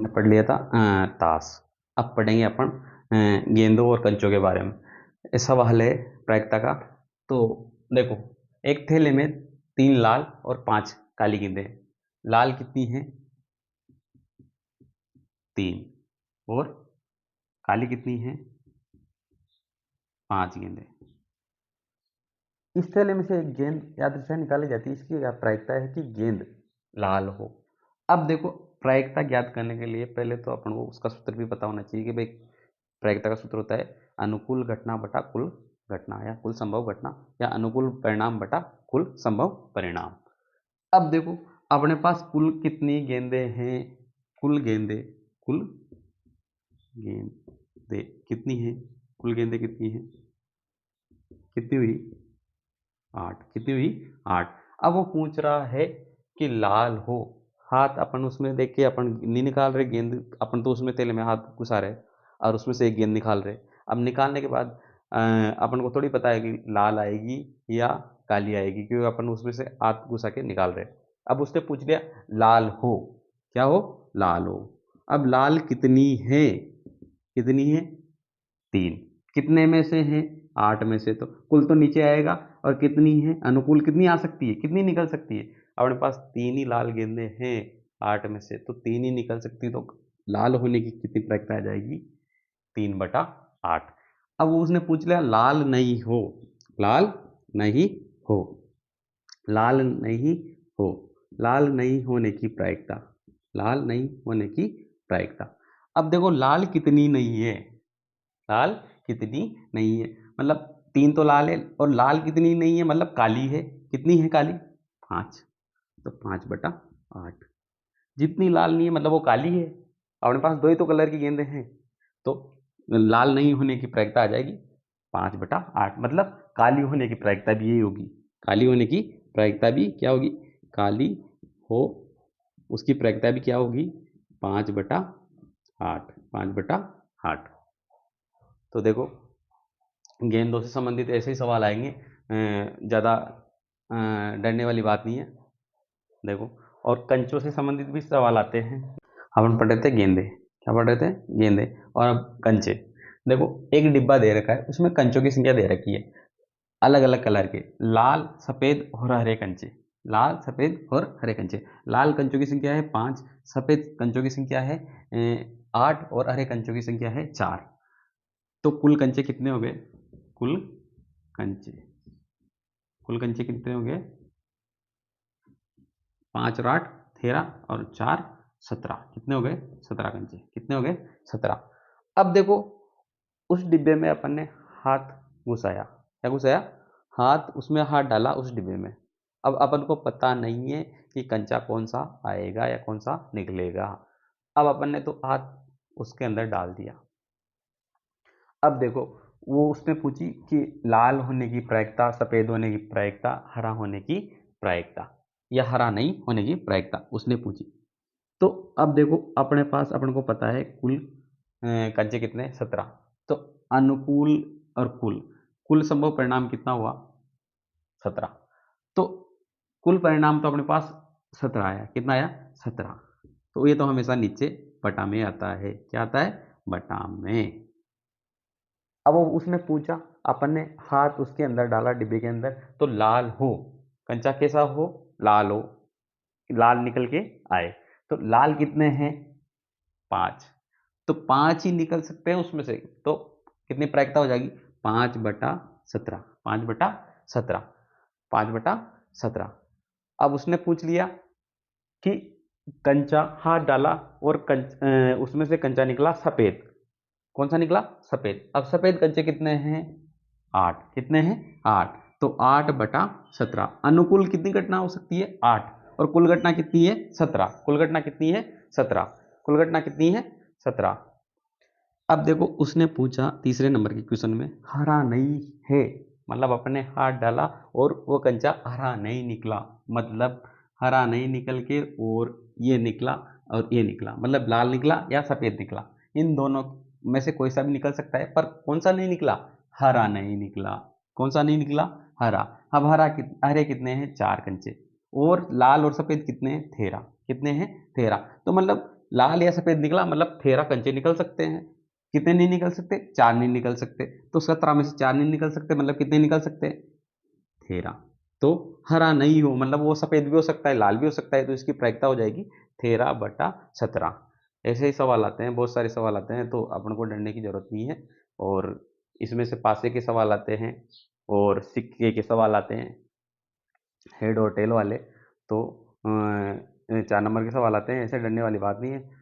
पढ़ लिया था ताश। अब पढ़ेंगे अपन गेंदों और कंचों के बारे में। ये सवाल है प्रायिकता का। तो देखो, एक थैले में 3 लाल और 5 काली गेंदें हैं। लाल कितनी है? 3। और काली कितनी है? 5 गेंदें। इस थैले में से एक गेंद यादृच्छा निकाली जाती है। इसकी प्रायिकता है कि गेंद लाल हो। अब देखो, प्रायिकता ज्ञात करने के लिए पहले तो अपन को उसका सूत्र भी पता होना चाहिए कि भाई प्रायिकता का सूत्र होता है अनुकूल घटना बटा कुल घटना या कुल संभव घटना या अनुकूल परिणाम बटा कुल संभव परिणाम। अब देखो, अपने पास कुल कितनी गेंदें हैं? कुल गेंदें कितनी हैं? कुल गेंदें कितनी हैं? कितनी हुई? 8। कितनी हुई? 8। अब वो पूछ रहा है कि लाल हो। हाथ अपन उसमें देख के अपन नहीं निकाल रहे गेंद, अपन तो उसमें तेल में हाथ घुसा रहे और उसमें से एक गेंद निकाल रहे। अब निकालने के बाद अपन को थोड़ी पता है कि लाल आएगी या काली आएगी, क्योंकि अपन उसमें से हाथ घुसा के निकाल रहे। अब उसने पूछ लिया लाल हो। क्या हो? लाल हो। अब लाल कितनी है? कितनी है? 3। कितने में से है? 8 में से। तो कुल तो नीचे आएगा। और कितनी है? अनुकूल कितनी आ सकती है? कितनी निकल सकती है? अपने पास 3 ही लाल गेंदें हैं 8 में से, तो 3 ही निकल सकती है। तो लाल होने की कितनी प्रायिकता आ जाएगी? 3/8। अब वो उसने पूछ लिया लाल नहीं हो। लाल नहीं हो। लाल नहीं हो। लाल नहीं होने की प्रायिकता। लाल नहीं होने की प्रायिकता। अब देखो, लाल कितनी नहीं है? लाल कितनी नहीं है मतलब 3 तो लाल है, और लाल कितनी नहीं है मतलब काली है। कितनी है काली? 5। तो 5/8। जितनी लाल नहीं है मतलब वो काली है। अपने पास 2 ही तो कलर की गेंदें हैं, तो लाल नहीं होने की प्रायिकता आ जाएगी 5/8। मतलब काली होने की प्रायिकता भी यही होगी। काली होने की प्रायिकता भी क्या होगी? काली हो, उसकी प्रायिकता भी क्या होगी? 5/8। 5/8। तो देखो, गेंदों से संबंधित ऐसे ही सवाल आएंगे, ज़्यादा डरने वाली बात नहीं है। देखो, और कंचों से संबंधित भी सवाल आते हैं। अपन पढ़ रहे थे गेंदे। क्या पढ़ रहे थे? गेंदे। और अब कंचे। देखो, एक डिब्बा दे रखा है, उसमें कंचों की संख्या दे रखी है अलग अलग कलर के, लाल सफ़ेद और हरे कंचे। लाल सफ़ेद और हरे कंचे। लाल कंचों की संख्या है 5, सफ़ेद कंचों की संख्या है 8 और हरे कंचों की संख्या है 4। तो कुल कंचे कितने हो गए? कुल कंचे कितने हो गए? 5 और 8 13 और 4 17। कितने हो गए? 17 कंचे। कितने हो गए? 17। अब देखो, उस डिब्बे में अपन ने हाथ घुसाया। क्या घुसाया? हाथ, उसमें हाथ डाला उस डिब्बे में। अब अपन को पता नहीं है कि कंचा कौन सा आएगा या कौन सा निकलेगा। अब अपन ने तो हाथ उसके अंदर डाल दिया। अब देखो, वो उसने पूछी कि लाल होने की प्रायिकता, सफ़ेद होने की प्रायिकता, हरा होने की प्रायिकता या हरा नहीं होने की प्रायिकता उसने पूछी। तो अब देखो, अपने पास अपन को पता है कुल कंचे कितने? 17। तो अनुकूल और कुल संभव परिणाम कितना हुआ? 17। तो कुल परिणाम तो अपने पास 17 आया। कितना आया? 17। तो ये तो हमेशा नीचे बटा में आता है। क्या आता है? बटा में। अब वो उसने पूछा, अपन ने हाथ उसके अंदर डाला डिब्बे के अंदर, तो लाल हो। कंचा कैसा हो? लाल हो। लाल निकल के आए। तो लाल कितने हैं? 5। तो 5 ही निकल सकते हैं उसमें से। तो कितनी प्रायिकता हो जाएगी? 5/17। 5/17। 5/17। अब उसने पूछ लिया कि कंचा, हाथ डाला और उसमें से कंचा निकला सफेद। कौन सा निकला? सफेद। अब सफेद कंचे कितने हैं? 8। कितने हैं? 8। तो 8/17। अनुकूल कितनी घटना हो सकती है? 8। और कुल घटना कितनी है? 17। कुल घटना कितनी है? 17। कुल घटना कितनी है? 17। अब देखो, उसने पूछा तीसरे नंबर के क्वेश्चन में हरा नहीं है। मतलब अपने हाथ डाला और वो कंचा हरा नहीं निकला। मतलब हरा नहीं निकल के और ये निकला और ये निकला, मतलब लाल निकला या सफ़ेद निकला। इन दोनों में से कोई सा भी निकल सकता है, पर कौन सा नहीं निकला? हरा नहीं निकला। कौन सा नहीं निकला? हरा। अब हरे कितने हैं? 4 कंचे। और लाल और सफ़ेद कितने हैं? 13। कितने हैं? 13। तो मतलब लाल या सफेद निकला मतलब 13 कंचे निकल सकते हैं। कितने नहीं निकल सकते? 4 नहीं निकल सकते। तो 17 में से 4 नहीं निकल सकते मतलब कितने निकल सकते हैं? 13। तो हरा नहीं हो मतलब वो सफेद भी हो सकता है, लाल भी हो सकता है, तो इसकी प्रायिकता हो जाएगी 13/17। ऐसे ही सवाल आते हैं, बहुत सारे सवाल आते हैं, तो अपन को डरने की जरूरत नहीं है। और इसमें से पासे के सवाल आते हैं और सिक्के के सवाल आते हैं, हेड और टेल वाले। तो 4 नंबर के सवाल आते हैं, ऐसे डरने वाली बात नहीं है।